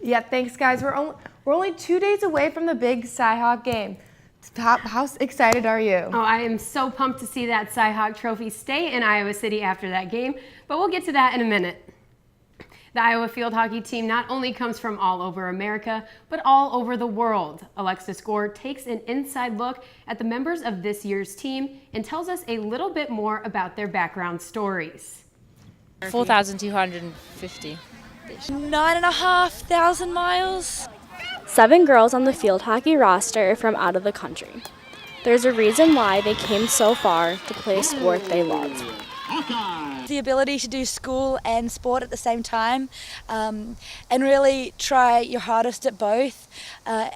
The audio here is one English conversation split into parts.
Yeah, thanks, guys. We're only 2 days away from the big Cyhawk game. How excited are you? Oh, I am so pumped to see that Cyhawk trophy stay in Iowa City after that game, but we'll get to that in a minute. The Iowa field hockey team not only comes from all over America, but all over the world. Alexis Gore takes an inside look at the members of this year's team and tells us a little bit more about their background stories. 4,250. 9,500 miles. 7 girls on the field hockey roster from out of the country. There's a reason why they came so far to play a sport they love. The ability to do school and sport at the same time, and really try your hardest at both.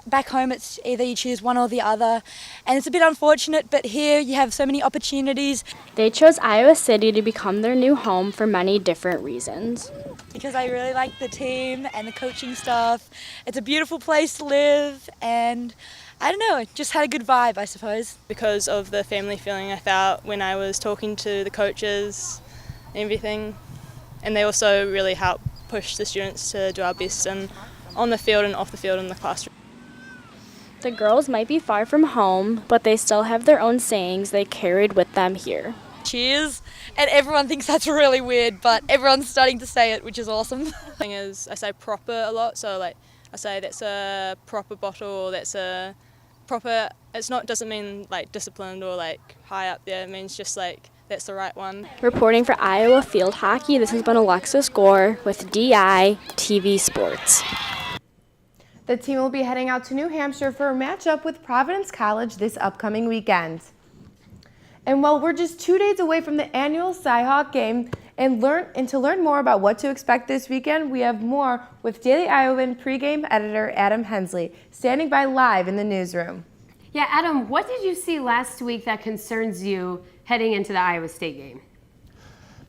Back home it's either you choose one or the other, and it's a bit unfortunate, but here you have so many opportunities. They chose Iowa City to become their new home for many different reasons. Because I really like the team and the coaching staff. It's a beautiful place to live, and I don't know, just had a good vibe, I suppose. Because of the family feeling I felt when I was talking to the coaches and everything. And they also really help push the students to do our best and on the field and off the field in the classroom. The girls might be far from home, but they still have their own sayings they carried with them here. Cheers, and everyone thinks that's really weird, but everyone's starting to say it, which is awesome. The thing is, I say proper a lot, so like I say that's a proper bottle, or that's a proper, doesn't mean like disciplined or like high up there, it means just like that's the right one. Reporting for Iowa Field Hockey, this has been Alexis Gore with DITV Sports. The team will be heading out to New Hampshire for a matchup with Providence College this upcoming weekend. And while we're just 2 days away from the annual Cyhawk game and to learn more about what to expect this weekend, we have more with Daily Iowan pregame editor Adam Hensley standing by live in the newsroom. Yeah, Adam, what did you see last week that concerns you heading into the Iowa State game?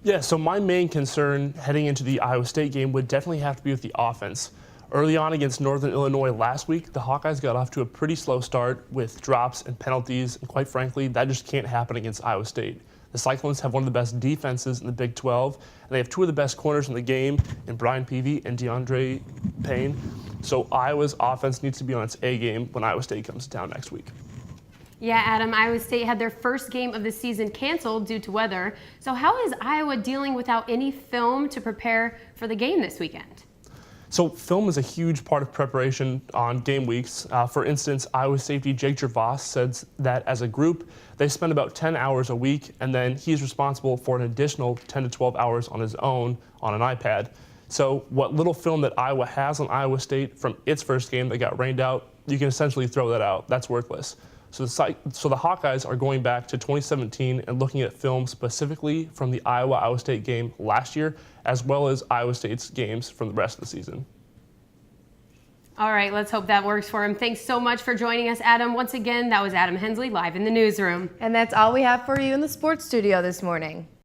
Yeah, so my main concern heading into the Iowa State game would definitely have to be with the offense. Early on against Northern Illinois last week, the Hawkeyes got off to a pretty slow start with drops and penalties, and quite frankly, that just can't happen against Iowa State. The Cyclones have one of the best defenses in the Big 12, and they have 2 of the best corners in the game in Brian Peavy and DeAndre Payne. So Iowa's offense needs to be on its A game when Iowa State comes to town next week. Yeah, Adam, Iowa State had their first game of the season canceled due to weather. So how is Iowa dealing without any film to prepare for the game this weekend? So film is a huge part of preparation on game weeks. For instance, Iowa safety Jake Gervais said that as a group, they spend about 10 hours a week, and then he's responsible for an additional 10 to 12 hours on his own on an iPad. So what little film that Iowa has on Iowa State from its first game that got rained out, you can essentially throw that out. That's worthless. So the Hawkeyes are going back to 2017 and looking at film specifically from the Iowa State game last year, as well as Iowa State's games from the rest of the season. All right, let's hope that works for him. Thanks so much for joining us, Adam. Once again, that was Adam Hensley live in the newsroom. And that's all we have for you in the sports studio this morning.